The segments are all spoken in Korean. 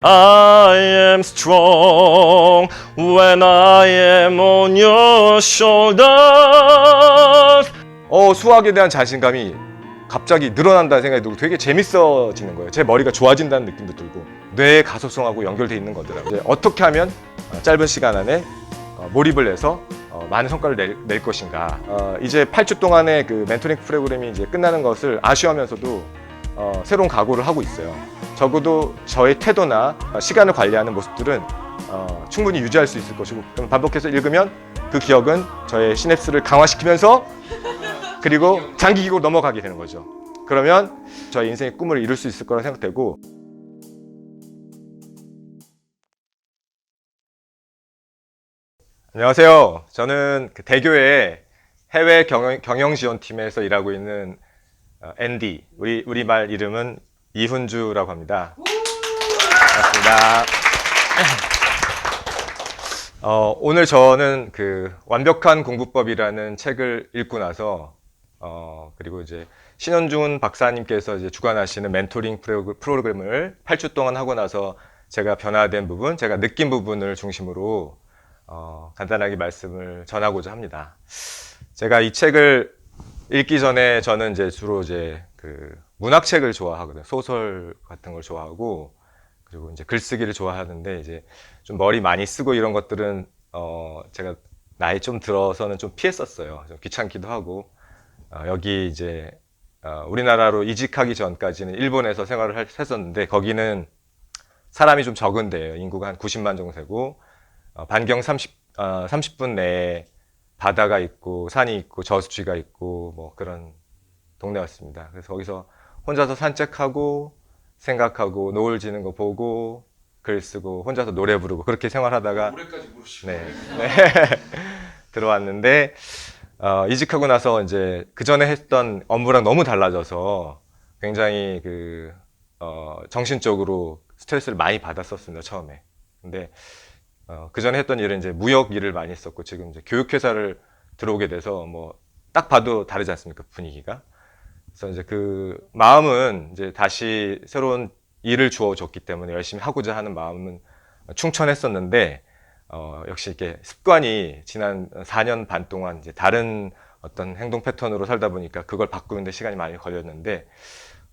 I am strong when I am on your shoulders. 수학에 대한 자신감이 갑자기 늘어난다는 생각이 들고 되게 재밌어지는 거예요. 제 머리가 좋아진다는 느낌도 들고 뇌의 가소성하고 연결돼 있는 거더라고요. 이제 어떻게 하면 짧은 시간 안에 몰입을 해서 많은 성과를 낼 것인가. 이제 8주 동안의 그 멘토링 프로그램이 이제 끝나는 것을 아쉬워하면서도 새로운 각오를 하고 있어요. 적어도 저의 태도나 시간을 관리하는 모습들은 충분히 유지할 수 있을 것이고, 그럼 반복해서 읽으면 그 기억은 저의 시냅스를 강화시키면서 그리고 장기 기억으로 넘어가게 되는 거죠. 그러면 저의 인생의 꿈을 이룰 수 있을 거라 생각되고. 안녕하세요. 저는 그 대교의 해외 경영 지원팀에서 일하고 있는 앤디, 우리말 이름은 이훈주라고 합니다. 반갑습니다. 오늘 저는 그 완벽한 공부법이라는 책을 읽고 나서 그리고 이제 신현준 박사님께서 이제 주관하시는 멘토링 프로그램을 8주 동안 하고 나서 제가 변화된 부분, 제가 느낀 부분을 중심으로 간단하게 말씀을 전하고자 합니다. 제가 이 책을 읽기 전에 저는 이제 주로 이제 그 문학책을 좋아하거든요. 소설 같은 걸 좋아하고, 그리고 이제 글쓰기를 좋아하는데, 이제 좀 머리 많이 쓰고 이런 것들은 제가 나이 좀 들어서는 좀 피했었어요. 좀 귀찮기도 하고. 여기 이제 우리나라로 이직하기 전까지는 일본에서 생활을 했었는데, 거기는 사람이 좀 적은 데예요. 인구가 한 90만 정도 되고, 반경 30분 내에 바다가 있고 산이 있고 저수지가 있고 뭐 그런 동네였습니다. 그래서 거기서 혼자서 산책하고 생각하고 노을 지는 거 보고 글 쓰고 혼자서 노래 부르고 그렇게 생활하다가 노래까지 부르시고. 네. 들어왔는데 이직하고 나서 이제 그 전에 했던 업무랑 너무 달라져서 굉장히 그 정신적으로 스트레스를 많이 받았었습니다, 처음에. 근데 그 전에 했던 일은 이제 무역 일을 많이 했었고, 지금 이제 교육회사를 들어오게 돼서 뭐 딱 봐도 다르지 않습니까, 분위기가. 그래서 이제 그 마음은 이제 다시 새로운 일을 주어줬기 때문에 열심히 하고자 하는 마음은 충천했었는데, 역시 이렇게 습관이 지난 4년 반 동안 이제 다른 어떤 행동 패턴으로 살다 보니까 그걸 바꾸는데 시간이 많이 걸렸는데,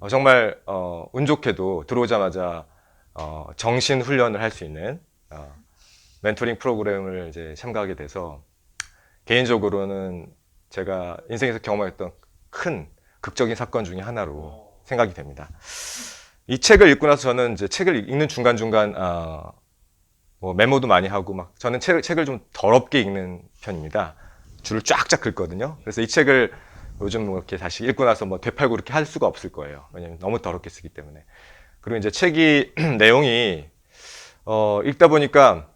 정말 운 좋게도 들어오자마자 정신 훈련을 할 수 있는 멘토링 프로그램을 이제 참가하게 돼서 개인적으로는 제가 인생에서 경험했던 큰 극적인 사건 중에 하나로 생각이 됩니다. 이 책을 읽고 나서 저는 이제 책을 읽는 중간중간 뭐 메모도 많이 하고 막 저는 책을 좀 더럽게 읽는 편입니다. 줄을 쫙쫙 긁거든요. 그래서 이 책을 요즘 뭐 이렇게 다시 읽고 나서 뭐 되팔고 이렇게 할 수가 없을 거예요. 왜냐면 너무 더럽게 쓰기 때문에. 그리고 이제 책이 내용이 읽다 보니까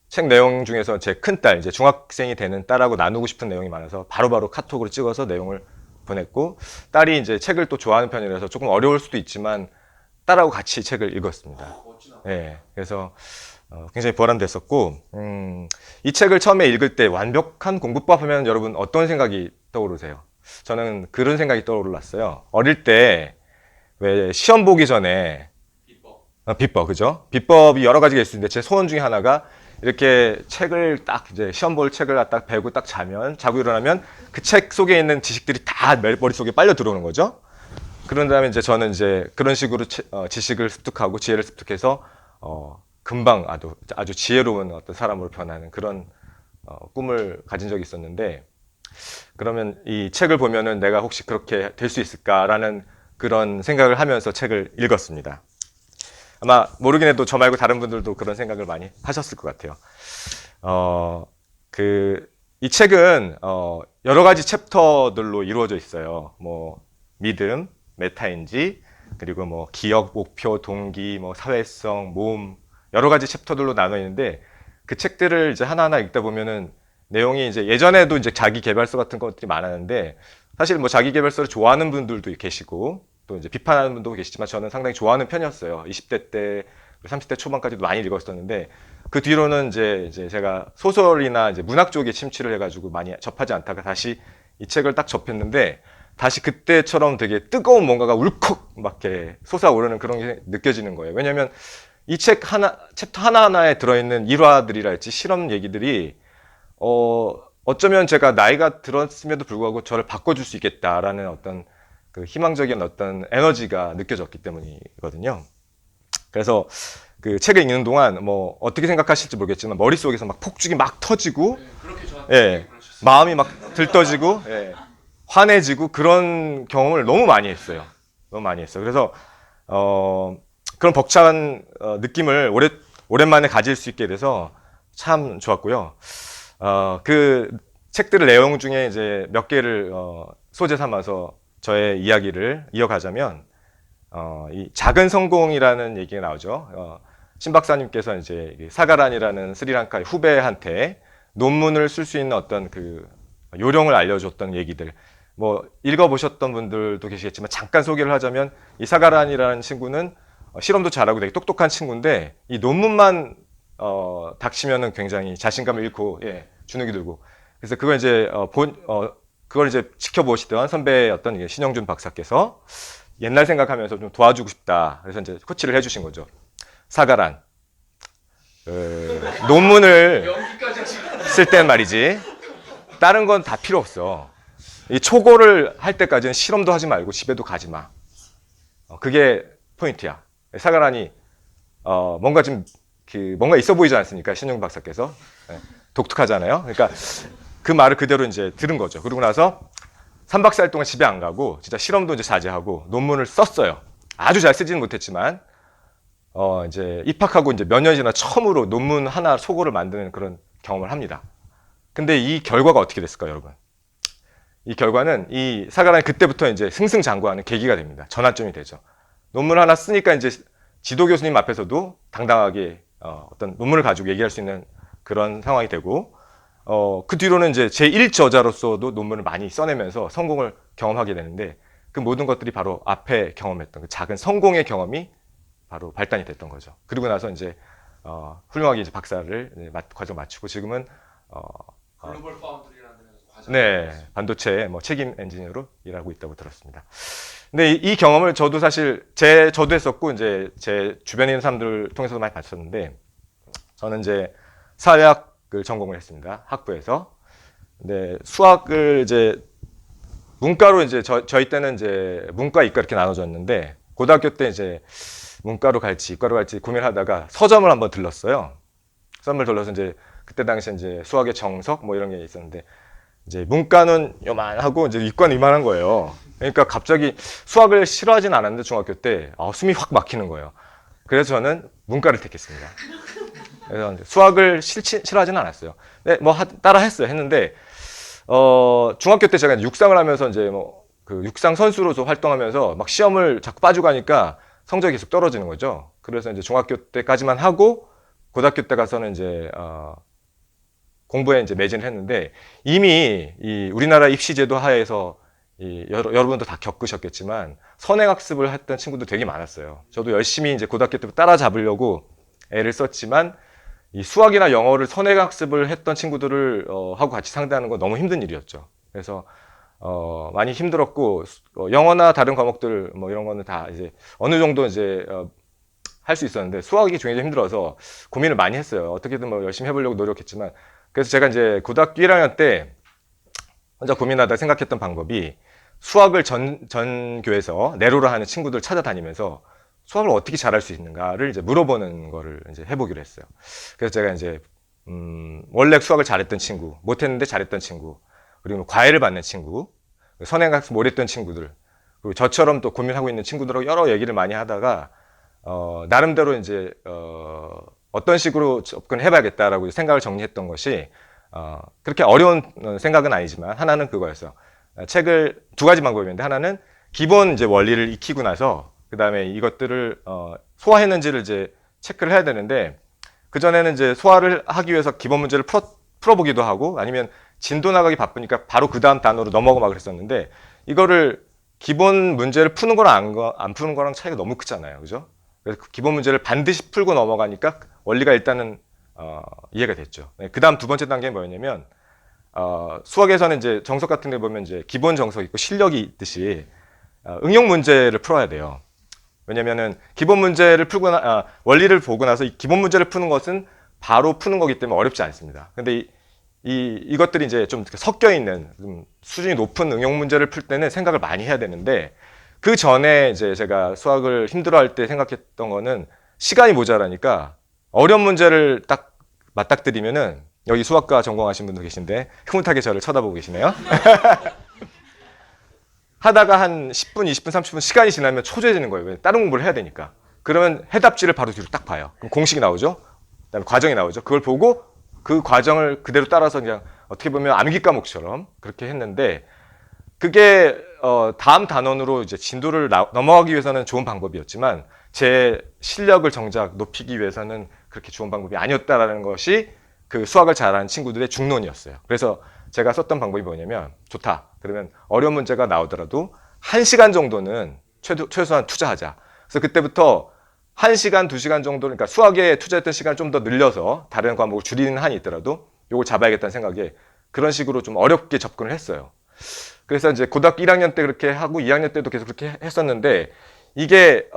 책 내용 중에서 제 큰딸, 이제 중학생이 되는 딸하고 나누고 싶은 내용이 많아서 바로바로 카톡으로 찍어서 내용을 보냈고, 딸이 이제 책을 또 좋아하는 편이라서 조금 어려울 수도 있지만 딸하고 같이 책을 읽었습니다. 네, 그래서 굉장히 보람됐었고, 이 책을 처음에 읽을 때 완벽한 공부법 하면 여러분 어떤 생각이 떠오르세요? 저는 그런 생각이 떠올랐어요. 어릴 때 왜 시험 보기 전에 비법, 그죠? 비법이 여러 가지가 있는데 제 소원 중에 하나가 이렇게 책을 딱 이제 시험 볼 책을 딱 베고 딱 자고 일어나면 그 책 속에 있는 지식들이 다 머릿속에 빨려 들어오는 거죠. 그런 다음에 이제 저는 이제 그런 식으로 지식을 습득하고 지혜를 습득해서 금방 아주 지혜로운 어떤 사람으로 변하는 그런 꿈을 가진 적이 있었는데, 그러면 이 책을 보면은 내가 혹시 그렇게 될 수 있을까라는 그런 생각을 하면서 책을 읽었습니다. 아마 모르긴 해도 저 말고 다른 분들도 그런 생각을 많이 하셨을 것 같아요. 이 책은 여러 가지 챕터들로 이루어져 있어요. 뭐 믿음, 메타인지, 그리고 뭐 기억, 목표, 동기, 뭐 사회성, 모험, 여러 가지 챕터들로 나눠 있는데, 그 책들을 이제 하나하나 읽다 보면은 내용이 이제 예전에도 이제 자기 개발서 같은 것들이 많았는데, 사실 뭐 자기 개발서를 좋아하는 분들도 계시고 또 이제 비판하는 분도 계시지만 저는 상당히 좋아하는 편이었어요. 20대 때, 30대 초반까지도 많이 읽었었는데, 그 뒤로는 이제 제가 소설이나 이제 문학 쪽에 침투를 해가지고 많이 접하지 않다가 다시 이 책을 딱 접했는데, 다시 그때처럼 되게 뜨거운 뭔가가 울컥 막 이렇게 솟아오르는 그런 게 느껴지는 거예요. 왜냐면 이 책 하나, 챕터 하나하나에 들어있는 일화들이라 했지, 실험 얘기들이, 어쩌면 제가 나이가 들었음에도 불구하고 저를 바꿔줄 수 있겠다라는 어떤 그 희망적인 어떤 에너지가 느껴졌기 때문이거든요. 그래서 그 책을 읽는 동안 뭐 어떻게 생각하실지 모르겠지만 머릿속에서 막 폭죽이 막 터지고, 그렇게 저한테 예, 마음이 막 들떠지고, 예, 환해지고 그런 경험을 너무 많이 했어요. 너무 많이 했어요. 그래서 그런 벅찬 느낌을 오랜만에 가질 수 있게 돼서 참 좋았고요. 그 책들의 내용 중에 이제 몇 개를 소재 삼아서 저의 이야기를 이어가자면, 이 작은 성공이라는 얘기가 나오죠. 신 박사님께서 이제 사가란이라는 스리랑카의 후배한테 논문을 쓸 수 있는 어떤 그 요령을 알려줬던 얘기들. 뭐 읽어보셨던 분들도 계시겠지만 잠깐 소개를 하자면, 이 사가란이라는 친구는 실험도 잘하고 되게 똑똑한 친구인데 이 논문만 닥치면은 굉장히 자신감을 잃고, 예, 주눅이 들고, 그래서 그걸 이제 그걸 이제 지켜보시던 선배였던 신영준 박사께서 옛날 생각하면서 좀 도와주고 싶다. 그래서 이제 코치를 해주신 거죠. 사가란, 논문을 연기까지 지금 쓸 땐 말이지, 다른 건 다 필요 없어. 이 초고를 할 때까지는 실험도 하지 말고 집에도 가지 마. 그게 포인트야. 사가란이 뭔가 좀 뭔가 있어 보이지 않습니까? 신영 박사께서. 네, 독특하잖아요. 그러니까 그 말을 그대로 이제 들은 거죠. 그러고 나서 3박 4일 동안 집에 안 가고 진짜 실험도 이제 자제하고 논문을 썼어요. 아주 잘 쓰지는 못했지만 이제 입학하고 이제 몇 년 지나 처음으로 논문 하나 소고를 만드는 그런 경험을 합니다. 근데 이 결과가 어떻게 됐을까요, 여러분? 이 결과는 이 사가란이 그때부터 이제 승승장구하는 계기가 됩니다. 전환점이 되죠. 논문 하나 쓰니까 이제 지도 교수님 앞에서도 당당하게 어떤 논문을 가지고 얘기할 수 있는 그런 상황이 되고, 그 뒤로는 이제 제1저자로서도 논문을 많이 써내면서 성공을 경험하게 되는데, 그 모든 것들이 바로 앞에 경험했던 그 작은 성공의 경험이 바로 발단이 됐던 거죠. 그리고 나서 이제 훌륭하게 이제 박사를 과정 마치고 지금은 글로벌 파운드리라는 데서 과정. 네, 반도체 뭐 책임 엔지니어로 일하고 있다고 들었습니다. 근데 이 경험을 저도 사실 저도 했었고 이제 제 주변에 있는 사람들 통해서도 많이 봤었는데, 저는 이제 사회학을 전공을 했습니다. 학부에서. 근데 수학을 이제 문과로 이제 저희 때는 이제 문과, 이과 이렇게 나눠졌는데, 고등학교 때 이제 문과로 갈지 이과로 갈지 고민하다가 서점을 한번 들렀어요. 서점을 들러서 이제 그때 당시에 이제 수학의 정석 뭐 이런 게 있었는데, 이제 문과는 요만하고 이제 이과는 이만한 거예요. 그러니까 갑자기 수학을 싫어하진 않았는데 중학교 때 숨이 확 막히는 거예요. 그래서 저는 문과를 택했습니다. 그래서 수학을 싫어하진 않았어요. 네, 뭐 따라 했어요. 했는데 중학교 때 제가 육상을 하면서 이제 뭐 그 육상 선수로서 활동하면서 막 시험을 자꾸 빠지고 하니까 성적이 계속 떨어지는 거죠. 그래서 이제 중학교 때까지만 하고 고등학교 때 가서는 이제 공부에 이제 매진을 했는데, 이미 이 우리나라 입시제도 하에서 여러분도 다 겪으셨겠지만 선행학습을 했던 친구도 되게 많았어요. 저도 열심히 이제 고등학교 때부터 따라잡으려고 애를 썼지만 이 수학이나 영어를 선행학습을 했던 친구들을 하고 같이 상대하는 건 너무 힘든 일이었죠. 그래서 많이 힘들었고, 영어나 다른 과목들 뭐 이런 거는 다 이제 어느 정도 이제 할 수 있었는데 수학이 굉장히 힘들어서 고민을 많이 했어요. 어떻게든 뭐 열심히 해보려고 노력했지만, 그래서 제가 이제 고등학교 1학년 때 혼자 고민하다 생각했던 방법이, 수학을 전교에서 내로라 하는 친구들 찾아다니면서 수학을 어떻게 잘할 수 있는가를 이제 물어보는 거를 이제 해보기로 했어요. 그래서 제가 이제 원래 수학을 잘했던 친구, 못했는데 잘했던 친구, 그리고 뭐 과외를 받는 친구, 선행학습 못했던 친구들, 그리고 저처럼 또 고민하고 있는 친구들하고 여러 얘기를 많이 하다가 나름대로 이제 어떤 식으로 접근해봐야겠다라고 생각을 정리했던 것이, 그렇게 어려운 생각은 아니지만 하나는 그거였어요. 책을 두 가지 방법이 있는데, 하나는 기본 이제 원리를 익히고 나서 그 다음에 이것들을 소화했는지를 이제 체크를 해야 되는데, 그 전에는 이제 소화를 하기 위해서 기본 문제를 풀어보기도 하고, 아니면 진도 나가기 바쁘니까 바로 그 다음 단어로 넘어가 막 그랬었는데, 이거를 기본 문제를 푸는 거랑 안 푸는 거랑 차이가 너무 크잖아요, 그죠? 그래서 그 기본 문제를 반드시 풀고 넘어가니까 원리가 일단은 이해가 됐죠. 그 다음 두 번째 단계는 뭐였냐면, 수학에서는 이제 정석 같은 데 보면 이제 기본 정석 있고 실력이 있듯이 응용 문제를 풀어야 돼요. 왜냐면은 기본 문제를 풀고 원리를 보고 나서 이 기본 문제를 푸는 것은 바로 푸는 거기 때문에 어렵지 않습니다. 근데 이것들이 이제 좀 섞여 있는 좀 수준이 높은 응용 문제를 풀 때는 생각을 많이 해야 되는데, 그 전에 이제 제가 수학을 힘들어할 때 생각했던 거는 시간이 모자라니까 어려운 문제를 딱 맞닥뜨리면은, 여기 수학과 전공하신 분도 계신데 흐뭇하게 저를 쳐다보고 계시네요. 하다가 한 10분, 20분, 30분 시간이 지나면 초조해지는 거예요. 왜? 다른 공부를 해야 되니까. 그러면 해답지를 바로 뒤로 딱 봐요. 그럼 공식이 나오죠. 그다음에 과정이 나오죠. 그걸 보고 그 과정을 그대로 따라서 그냥 어떻게 보면 암기 과목처럼 그렇게 했는데, 그게 다음 단원으로 이제 진도를 넘어가기 위해서는 좋은 방법이었지만 제 실력을 정작 높이기 위해서는 그렇게 좋은 방법이 아니었다라는 것이 그 수학을 잘하는 친구들의 중론이었어요. 그래서 제가 썼던 방법이 뭐냐면, 좋다. 그러면 어려운 문제가 나오더라도 1시간 정도는 최소한 투자하자. 그래서 그때부터 1시간, 2시간 정도, 그러니까 수학에 투자했던 시간을 좀 더 늘려서 다른 과목을 줄이는 한이 있더라도 이걸 잡아야겠다는 생각에 그런 식으로 좀 어렵게 접근을 했어요. 그래서 이제 고등학교 1학년 때 그렇게 하고 2학년 때도 계속 그렇게 했었는데, 이게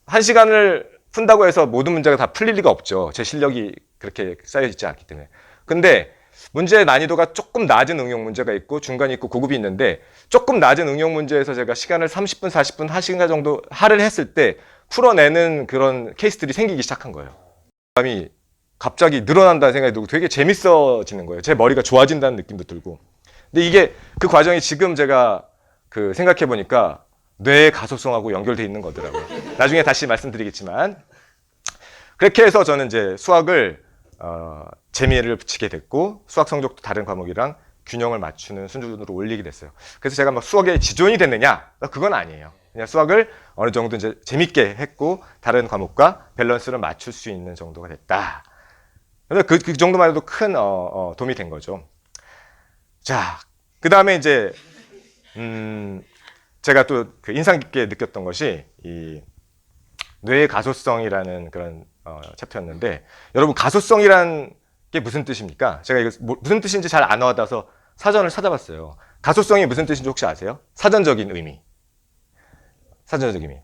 1시간을 푼다고 해서 모든 문제가 다 풀릴 리가 없죠. 제 실력이 그렇게 쌓여있지 않기 때문에. 근데 문제의 난이도가 조금 낮은 응용 문제가 있고 중간이 있고 고급이 있는데, 조금 낮은 응용 문제에서 제가 시간을 30분, 40분, 1시간 정도 할애를 했을 때 풀어내는 그런 케이스들이 생기기 시작한 거예요. 감이 갑자기 늘어난다는 생각이 들고 되게 재밌어지는 거예요. 제 머리가 좋아진다는 느낌도 들고. 근데 이게 그 과정이 지금 제가 생각해 보니까 뇌의 가소성하고 연결돼 있는 거더라고요. 나중에 다시 말씀드리겠지만, 그렇게 해서 저는 이제 수학을 재미를 붙이게 됐고, 수학 성적도 다른 과목이랑 균형을 맞추는 수준으로 올리게 됐어요. 그래서 제가 막 수학에 지존이 됐느냐? 그건 아니에요. 그냥 수학을 어느 정도 이제 재밌게 했고 다른 과목과 밸런스를 맞출 수 있는 정도가 됐다. 그래서 그 정도만 해도 큰 도움이 된 거죠. 자, 그 다음에 이제 제가 또 그 인상 깊게 느꼈던 것이 이 뇌의 가소성이라는 그런 챕터였는데, 여러분 가소성이란 게 무슨 뜻입니까? 제가 이거 무슨 뜻인지 잘 안 와닿아서 사전을 찾아봤어요. 가소성이 무슨 뜻인지 혹시 아세요? 사전적인 의미. 사전적 의미.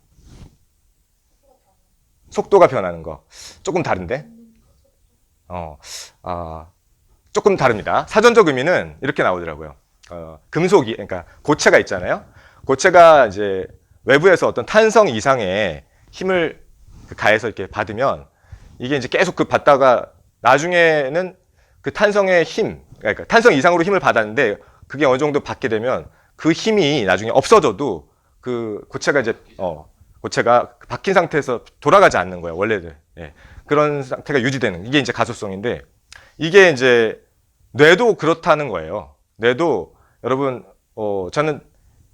속도가 변하는 거. 조금 다른데? 조금 다릅니다. 사전적 의미는 이렇게 나오더라고요. 금속이, 그러니까 고체가 있잖아요. 고체가 이제 외부에서 어떤 탄성 이상의 힘을 가해서 이렇게 받으면, 이게 이제 계속 받다가 나중에는 그 탄성의 힘, 그러니까 탄성 이상으로 힘을 받았는데 그게 어느 정도 받게 되면 그 힘이 나중에 없어져도 그 고체가 이제 고체가 박힌 상태에서 돌아가지 않는 거예요, 원래는. 예. 그런 상태가 유지되는, 이게 이제 가소성인데, 이게 이제 뇌도 그렇다는 거예요. 뇌도 여러분, 저는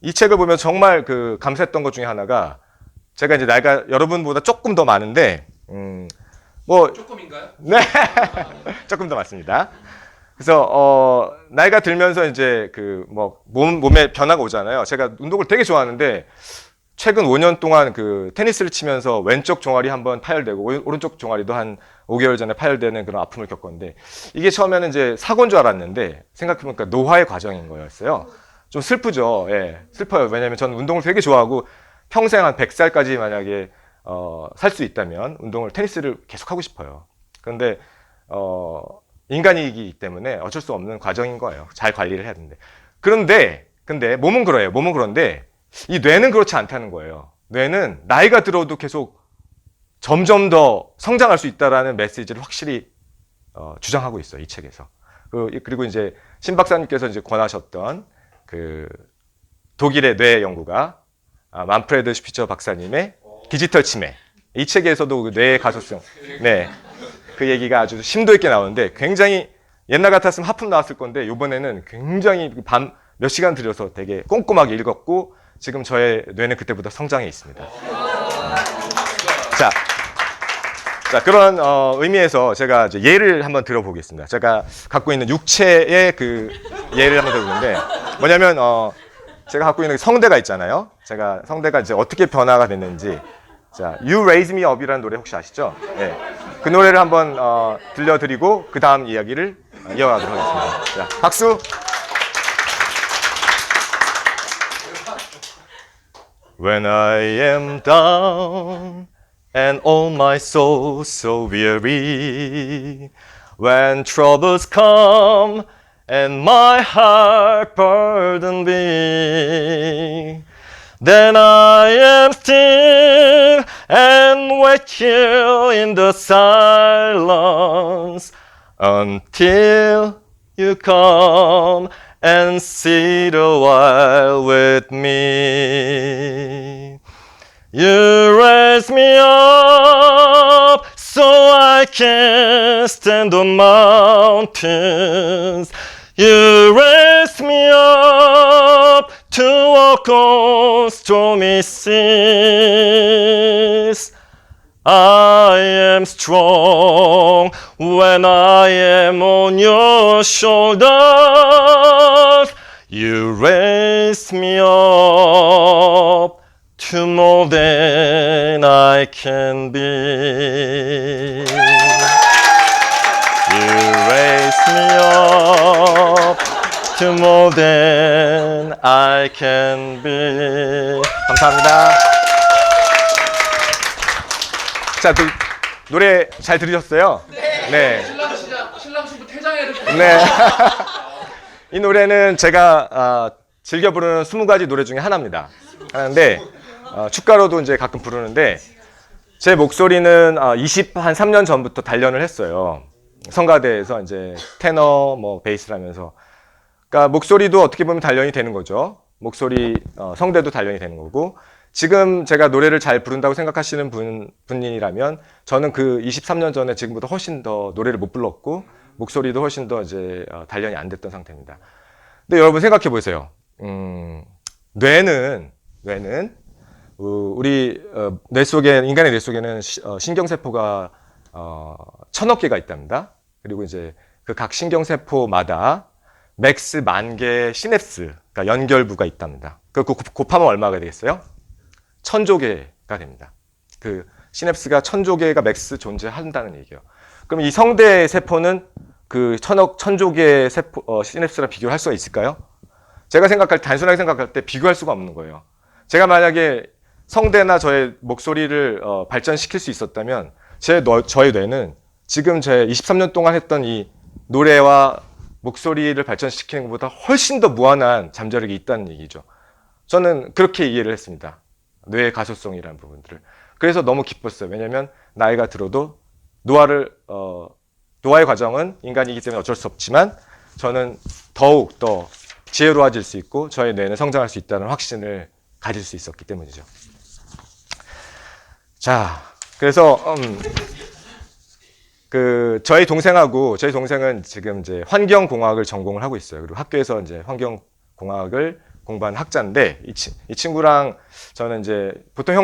이 책을 보면 정말 감사했던 것 중에 하나가, 제가 이제 나이가 여러분보다 조금 더 많은데, 조금인가요? 네, 조금 더 많습니다. 그래서 나이가 들면서 이제 몸에 변화가 오잖아요. 제가 운동을 되게 좋아하는데 최근 5년 동안 테니스를 치면서 왼쪽 종아리 한번 파열되고 오른쪽 종아리도 한 5개월 전에 파열되는 그런 아픔을 겪었는데, 이게 처음에는 이제 사고인 줄 알았는데 생각해보니까 노화의 과정인 거였어요. 좀 슬프죠. 예, 슬퍼요. 왜냐하면 저는 운동을 되게 좋아하고 평생 한 100살까지 만약에 살 수 있다면 테니스를 계속 하고 싶어요. 그런데 인간이기 때문에 어쩔 수 없는 과정인 거예요. 잘 관리를 해야 되는데. 근데 몸은 그래요. 몸은 그런데 이 뇌는 그렇지 않다는 거예요. 뇌는 나이가 들어도 계속 점점 더 성장할 수 있다라는 메시지를 확실히 주장하고 있어요, 이 책에서. 그리고 이제 신 박사님께서 이제 권하셨던 독일의 뇌 연구가 만프레드 슈피처 박사님의 디지털 치매, 이 책에서도 뇌의 가소성, 네, 그 얘기가 아주 심도 있게 나오는데, 굉장히 옛날 같았으면 하품 나왔을 건데 이번에는 굉장히 밤 몇 시간 들여서 되게 꼼꼼하게 읽었고, 지금 저의 뇌는 그때보다 성장해 있습니다. 자, 그런 의미에서 제가 이제 예를 한번 들어보겠습니다. 제가 갖고 있는 육체의 예를 한번 들어보는데, 뭐냐면 제가 갖고 있는 성대가 있잖아요. 제가 성대가 이제 어떻게 변화가 됐는지. 자, You Raise Me Up이라는 노래 혹시 아시죠? 네. 그 노래를 한번 들려드리고 그 다음 이야기를 이어가도록 하겠습니다. 자, 박수. When I am down and all my soul so weary, when troubles come and my heart burden be, then I am still and wait here in the silence until you come and sit a while with me. You raise me up so I can stand on mountains. You raise me up to walk on stormy seas. I am strong when I am on your shoulders. You raise me up to more than I can be. You raise me up to more than I can be. 감사합니다. 자, 노래 잘 들으셨어요? 네. 신랑 신부 퇴장해를. 네. 이 노래는 제가 즐겨 부르는 20가지 노래 중에 하나입니다. 하나인데 축가로도 이제 가끔 부르는데 제 목소리는 한 3년 전부터 단련을 했어요. 성가대에서 이제 테너 뭐 베이스라면서. 그러니까 목소리도 어떻게 보면 단련이 되는 거죠. 목소리 성대도 단련이 되는 거고. 지금 제가 노래를 잘 부른다고 생각하시는 분이라면 저는 그 23년 전에 지금보다 훨씬 더 노래를 못 불렀고 목소리도 훨씬 더 이제 단련이 안 됐던 상태입니다. 근데 여러분 생각해 보세요. 뇌는 우리 뇌 속에 인간의 뇌 속에는 신경세포가 1000억 개가 있답니다. 그리고 이제 그 각 신경세포마다 맥스 10,000개 시냅스, 그러니까 연결부가 있답니다. 그 곱하면 얼마가 되겠어요? 1000조 개가 됩니다. 그 시냅스가 1000조 개가 맥스 존재한다는 얘기예요. 그럼 이 성대 세포는 그 1000조 개의 시냅스랑 비교를 할 수가 있을까요? 제가 단순하게 생각할 때 비교할 수가 없는 거예요. 제가 만약에 성대나 저의 목소리를 발전시킬 수 있었다면 저의 뇌는 지금 제 23년 동안 했던 이 노래와 목소리를 발전시키는 것보다 훨씬 더 무한한 잠재력이 있다는 얘기죠. 저는 그렇게 이해를 했습니다. 뇌의 가소성이라는 부분들을. 그래서 너무 기뻤어요. 왜냐하면 나이가 들어도 노화의 과정은 인간이기 때문에 어쩔 수 없지만 저는 더욱 더 지혜로워질 수 있고 저의 뇌는 성장할 수 있다는 확신을 가질 수 있었기 때문이죠. 자, 그래서 저희 동생은 지금 이제 환경공학을 전공을 하고 있어요. 그리고 학교에서 이제 환경공학을 공부한 학자인데 이 친구랑 저는 이제 보통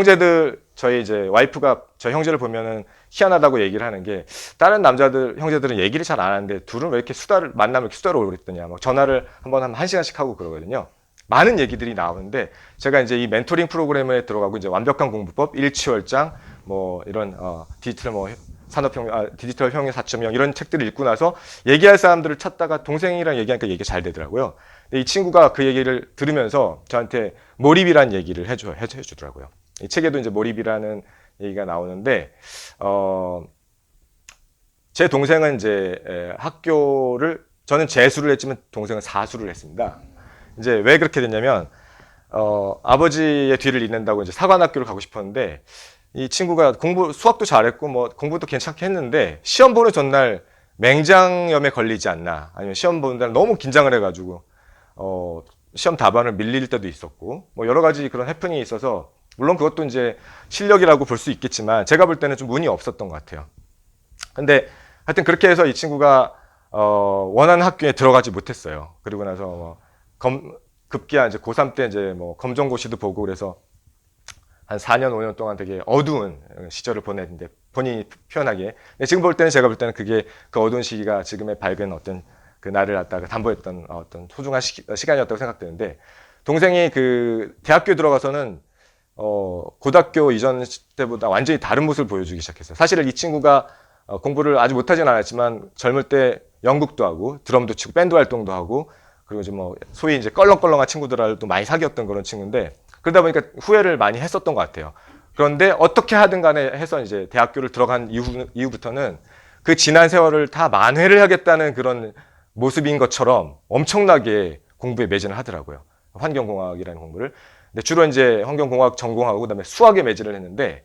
저희 이제 와이프가 저희 형제를 보면은 희한하다고 얘기를 하는 게 다른 형제들은 얘기를 잘 안 하는데 둘은 왜 이렇게 만나면 이렇게 수다를 오고 그랬더냐. 막 전화를 한번 하면 1시간씩 하고 그러거든요. 많은 얘기들이 나오는데 제가 이제 이 멘토링 프로그램에 들어가고 이제 완벽한 공부법, 일취월장, 뭐 이런 디지털 혁명 4.0 이런 책들을 읽고 나서 얘기할 사람들을 찾다가 동생이랑 얘기하니까 얘기가 잘 되더라고요. 근데 이 친구가 그 얘기를 들으면서 저한테 몰입이라는 얘기를 해주더라고요. 이 책에도 이제 몰입이라는 얘기가 나오는데 제 동생은 이제 저는 재수를 했지만 동생은 사수를 했습니다. 이제 왜 그렇게 됐냐면 아버지의 뒤를 잇는다고 이제 사관학교를 가고 싶었는데 이 친구가 수학도 잘했고 뭐 공부도 괜찮게 했는데 시험 보는 전날 맹장염에 걸리지 않나 아니면 시험 보는 날 너무 긴장을 해가지고 시험 답안을 밀릴 때도 있었고 뭐 여러 가지 그런 해프닝이 있어서 물론 그것도 이제 실력이라고 볼 수 있겠지만 제가 볼 때는 좀 운이 없었던 것 같아요. 근데 하여튼 그렇게 해서 이 친구가 원하는 학교에 들어가지 못했어요. 그리고 나서 급기야 이제 고3 때 이제 뭐 검정고시도 보고 그래서 한 4년, 5년 동안 되게 어두운 시절을 보냈는데 본인이 표현하기에. 지금 볼 때는 제가 볼 때는 그 어두운 시기가 지금의 밝은 어떤 그 나를 갖다가 담보했던 어떤 소중한 시간이었다고 생각되는데 동생이 그 대학교에 들어가서는 고등학교 이전 때보다 완전히 다른 모습을 보여주기 시작했어요. 사실은 이 친구가 공부를 아주 못하진 않았지만 젊을 때 연극도 하고 드럼도 치고 밴드 활동도 하고 그리고 이제 뭐 소위 이제 껄렁껄렁한 친구들하고도 많이 사귀었던 그런 친구인데 그러다 보니까 후회를 많이 했었던 것 같아요. 그런데 어떻게 하든 간에 해서 이제 대학교를 들어간 이후부터는 그 지난 세월을 다 만회를 하겠다는 그런 모습인 것처럼 엄청나게 공부에 매진을 하더라고요. 환경공학이라는 공부를. 근데 주로 이제 환경공학 전공하고 그다음에 수학에 매진을 했는데,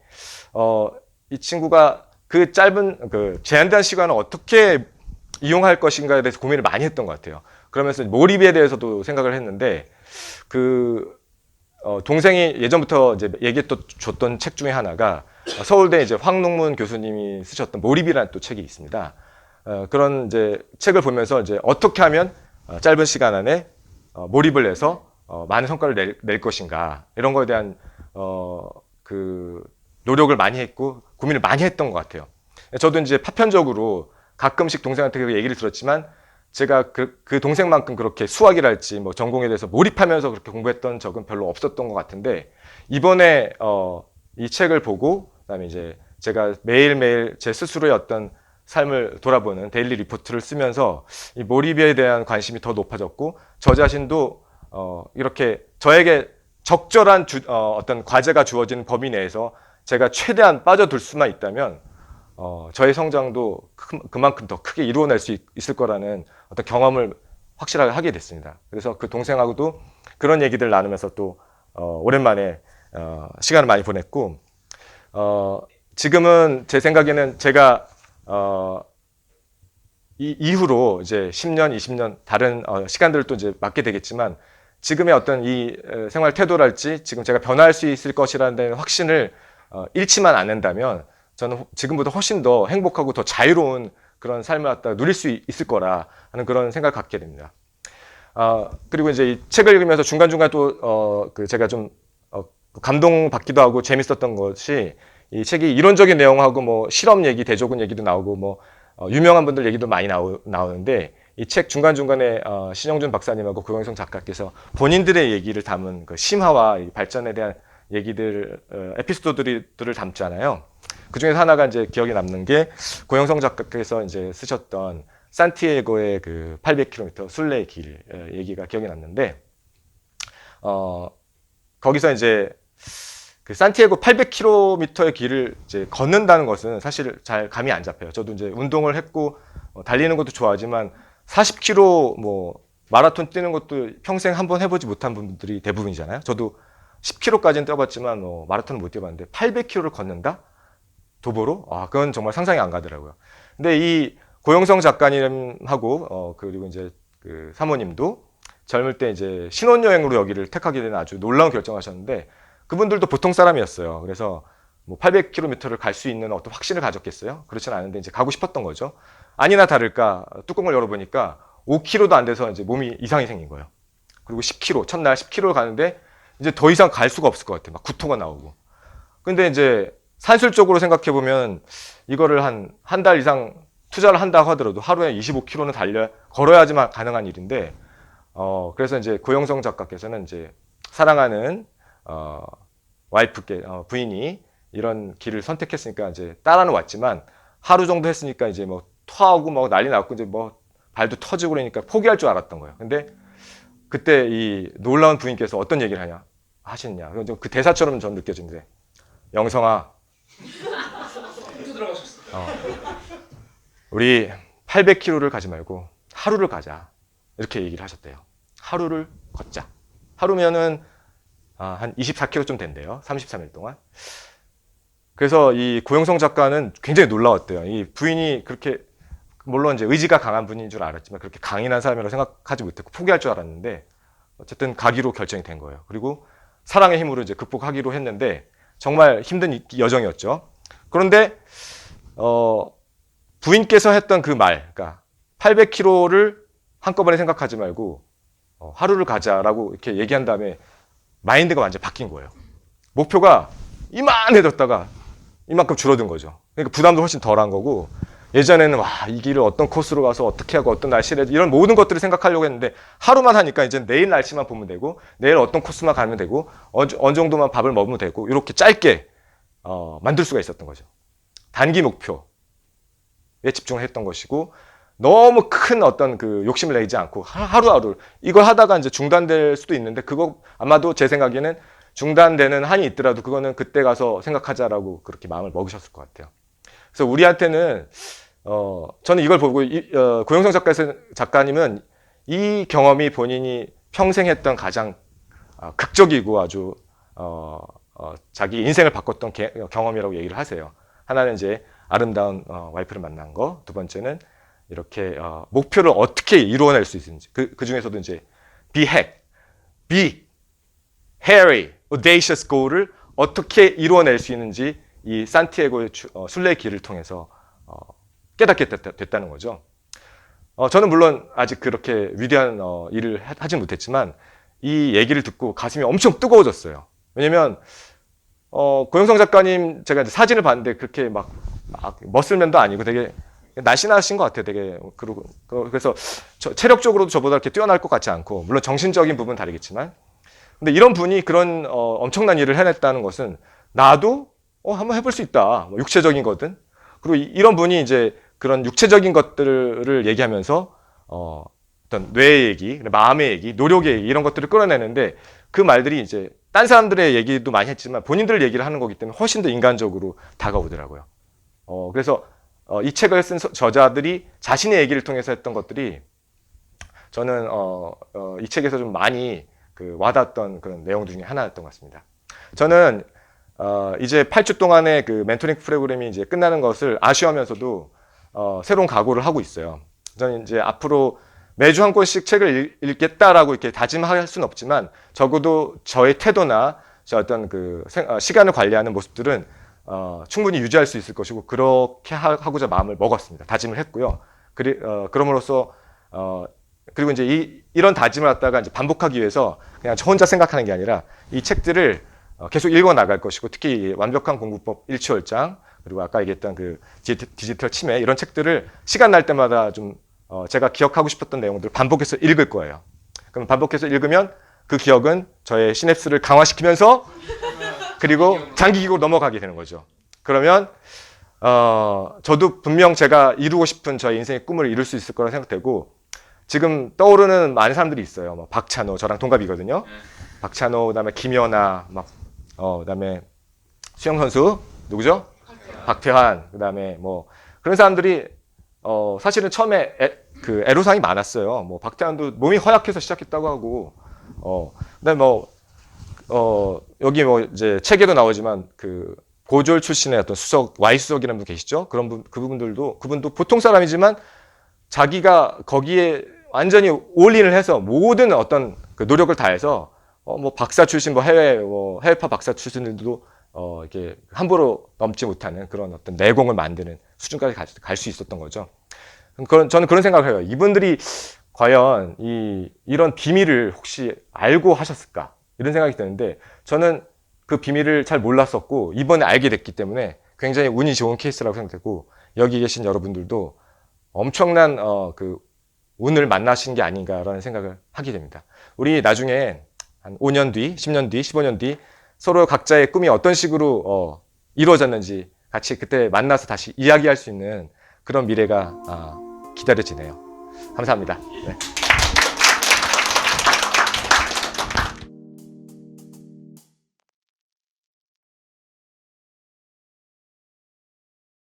이 친구가 그 짧은 그 제한된 시간을 어떻게 이용할 것인가에 대해서 고민을 많이 했던 것 같아요. 그러면서 몰입에 대해서도 생각을 했는데, 동생이 예전부터 이제 얘기해 줬던 책 중에 하나가 서울대 이제 황농문 교수님이 쓰셨던 몰입이라는 또 책이 있습니다. 그런 이제 책을 보면서 이제 어떻게 하면 짧은 시간 안에 몰입을 해서 많은 성과를 낼 것인가, 이런 거에 대한 그 노력을 많이 했고 고민을 많이 했던 것 같아요. 저도 이제 파편적으로 가끔씩 동생한테 그 얘기를 들었지만, 제가 그 동생만큼 그렇게 수학이랄지 뭐 전공에 대해서 몰입하면서 그렇게 공부했던 적은 별로 없었던 것 같은데, 이번에 이 책을 보고 그다음에 이제 제가 매일매일 제 스스로의 어떤 삶을 돌아보는 데일리 리포트를 쓰면서 이 몰입에 대한 관심이 더 높아졌고, 저 자신도 이렇게 저에게 적절한 어떤 과제가 주어진 범위 내에서 제가 최대한 빠져들 수만 있다면 저의 성장도 그만큼 더 크게 이루어낼 수 있을 거라는 어떤 경험을 확실하게 하게 됐습니다. 그래서 그 동생하고도 그런 얘기들 나누면서 또 오랜만에 시간을 많이 보냈고, 지금은 제 생각에는 제가 이후로 이제 10년, 20년 다른 시간들을 또 이제 맞게 되겠지만, 지금의 어떤 이 생활 태도랄지 지금 제가 변화할 수 있을 것이라는 데는 확신을 잃지만 않는다면, 저는 지금보다 훨씬 더 행복하고 더 자유로운 그런 삶을 갖다 누릴 수 있을 거라 하는 그런 생각을 갖게 됩니다. 그리고 이제 이 책을 읽으면서 중간중간 또 제가 좀 감동받기도 하고 재밌었던 것이, 이 책이 이론적인 내용하고 뭐 실험 얘기, 대조군 얘기도 나오고 뭐 유명한 분들 얘기도 많이 나오는데, 이 책 중간중간에 신영준 박사님하고 고영성 작가께서 본인들의 얘기를 담은 그 심화와 발전에 대한 얘기들, 에피소드들을 담잖아요. 그 중에서 하나가 이제 기억에 남는 게, 고영성 작가께서 이제 쓰셨던 산티아고의 그 800km 순례의 길 얘기가 기억에 남는데, 거기서 이제 그 산티아고 800km의 길을 이제 걷는다는 것은 사실 잘 감이 안 잡혀요. 저도 이제 운동을 했고 달리는 것도 좋아하지만 40km 뭐 마라톤 뛰는 것도 평생 한번 해보지 못한 분들이 대부분이잖아요. 저도 10km까지는 뛰어봤지만 마라톤을 못 뛰어봤는데 800km를 걷는다? 도보로? 그건 정말 상상이 안 가더라고요. 근데 이 고영성 작가님하고 그리고 이제 그 사모님도 젊을 때 이제 신혼여행으로 여기를 택하게 된 아주 놀라운 결정을 하셨는데, 그분들도 보통 사람이었어요. 그래서 뭐 800km를 갈 수 있는 어떤 확신을 가졌겠어요? 그렇지는 않은데 이제 가고 싶었던 거죠. 아니나 다를까 뚜껑을 열어보니까 5km도 안 돼서 이제 몸이 이상이 생긴 거예요. 그리고 10km, 첫날 10km를 가는데 이제 더 이상 갈 수가 없을 것 같아요. 막 구토가 나오고. 근데 이제 산술적으로 생각해 보면 이거를 한 달 이상 투자를 한다고 하더라도 하루에 25km는 걸어야지만 가능한 일인데, 그래서 이제 고영성 작가께서는 이제 사랑하는 와이프께 부인이 이런 길을 선택했으니까 이제 따라는 왔지만, 하루 정도 했으니까 이제 뭐 토하고 뭐 난리 났고 이제 뭐 발도 터지고 그러니까 포기할 줄 알았던 거예요. 근데 그때 이 놀라운 부인께서 어떤 얘기를 하시느냐. 그 대사처럼 전 느껴지는데, 영성아, 또 들어가셨어. 우리 800km를 가지 말고 하루를 가자. 이렇게 얘기를 하셨대요. 하루를 걷자. 하루면은 한 24km 좀 된대요. 33일 동안. 그래서 이 고영성 작가는 굉장히 놀라웠대요. 이 부인이 그렇게, 물론 이제 의지가 강한 분인 줄 알았지만 그렇게 강인한 사람이라고 생각하지 못했고 포기할 줄 알았는데, 어쨌든 가기로 결정이 된 거예요. 그리고 사랑의 힘으로 이제 극복하기로 했는데 정말 힘든 여정이었죠. 그런데 부인께서 했던 그 말, 그러니까 800km를 한꺼번에 생각하지 말고 하루를 가자라고 이렇게 얘기한 다음에 마인드가 완전 바뀐 거예요. 목표가 이만해졌다가 이만큼 줄어든 거죠. 그러니까 부담도 훨씬 덜한 거고, 예전에는 이 길을 어떤 코스로 가서 어떻게 하고 어떤 날씨를 해도 이런 모든 것들을 생각하려고 했는데, 하루만 하니까 이제 내일 날씨만 보면 되고 내일 어떤 코스만 가면 되고 어느 정도만 밥을 먹으면 되고, 이렇게 짧게 만들 수가 있었던 거죠. 단기 목표에 집중을 했던 것이고, 너무 큰 어떤 그 욕심을 내지 않고 하루하루 이걸 하다가 이제 중단될 수도 있는데, 그거 아마도 제 생각에는 중단되는 한이 있더라도 그거는 그때 가서 생각하자라고 그렇게 마음을 먹으셨을 것 같아요. 그래서 우리한테는 저는 이걸 보고 고영성 작가님은 이 경험이 본인이 평생 했던 가장 극적이고 아주 자기 인생을 바꿨던 경험이라고 얘기를 하세요. 하나는 이제 아름다운 와이프를 만난 거, 두 번째는 이렇게 목표를 어떻게 이루어낼 수 있는지, 그 중에서도 이제 big, hairy, audacious goal을 어떻게 이루어낼 수 있는지 이 산티아고의 순례의 길을 통해서 깨닫게 됐다는 거죠. 저는 물론 아직 그렇게 위대한 일을 하진 못했지만 이 얘기를 듣고 가슴이 엄청 뜨거워졌어요. 왜냐면 고영성 작가님 제가 이제 사진을 봤는데 그렇게 막 멋슬면도 아니고 되게 날씬하신 것 같아요. 되게 그래서 체력적으로도 저보다 이렇게 뛰어날 것 같지 않고 물론 정신적인 부분은 다르겠지만 근데 이런 분이 그런 엄청난 일을 해냈다는 것은 나도 한번 해볼 수 있다. 뭐 육체적인 거든. 그리고 이런 분이 이제 그런 육체적인 것들을 얘기하면서 어떤 뇌의 얘기, 마음의 얘기, 노력의 얘기 이런 것들을 끌어내는데 그 말들이 이제 딴 사람들의 얘기도 많이 했지만 본인들 얘기를 하는 거기 때문에 훨씬 더 인간적으로 다가오더라고요. 그래서 이 책을 쓴 저자들이 자신의 얘기를 통해서 했던 것들이 저는 이 책에서 좀 많이 와닿았던 그런 내용들 중에 하나였던 것 같습니다. 저는 이제 8주 동안의 그 멘토링 프로그램이 이제 끝나는 것을 아쉬워하면서도 새로운 각오를 하고 있어요. 저는 이제 앞으로 매주 한 권씩 책을 읽겠다라고 이렇게 다짐할 수는 없지만 적어도 저의 태도나 저 어떤 시간을 관리하는 모습들은 충분히 유지할 수 있을 것이고 그렇게 하고자 마음을 먹었습니다. 다짐을 했고요. 그럼으로써 그리고 이제 이런 다짐을 갖다가 이제 반복하기 위해서 그냥 저 혼자 생각하는 게 아니라 이 책들을 계속 읽어 나갈 것이고 특히 완벽한 공부법 일취월장 그리고 아까 얘기했던 그 디지털 치매 이런 책들을 시간 날 때마다 좀 제가 기억하고 싶었던 내용들을 반복해서 읽을 거예요. 그럼 반복해서 읽으면 그 기억은 저의 시냅스를 강화시키면서 그리고 장기 기억으로 넘어가게 되는 거죠. 그러면 저도 분명 제가 이루고 싶은 저의 인생의 꿈을 이룰 수 있을 거라 생각되고 지금 떠오르는 많은 사람들이 있어요. 뭐 박찬호 저랑 동갑이거든요. 박찬호 그다음에 김연아 그다음에 수영 선수 누구죠? 박태환 그다음에 뭐 그런 사람들이 사실은 처음에 애로사항이 많았어요. 뭐 박태환도 몸이 허약해서 시작했다고 하고 그다음에 여기 뭐 이제 책에도 나오지만 그 고졸 출신의 어떤 수석 Y수석이라는 분 계시죠? 그분도 보통 사람이지만 자기가 거기에 완전히 올인을 해서 모든 어떤 그 노력을 다해서 뭐 박사 출신 해외파 박사 출신들도 이렇게 함부로 넘지 못하는 그런 어떤 내공을 만드는 수준까지 갈 수 있었던 거죠. 저는 그런 생각을 해요. 이분들이 과연 이런 비밀을 혹시 알고 하셨을까? 이런 생각이 드는데 저는 그 비밀을 잘 몰랐었고 이번에 알게 됐기 때문에 굉장히 운이 좋은 케이스라고 생각되고 여기 계신 여러분들도 엄청난 그 운을 만나신 게 아닌가라는 생각을 하게 됩니다. 우리 나중에 한 5년 뒤, 10년 뒤, 15년 뒤 서로 각자의 꿈이 어떤 식으로 이루어졌는지 같이 그때 만나서 다시 이야기할 수 있는 그런 미래가 기다려지네요. 감사합니다. 네.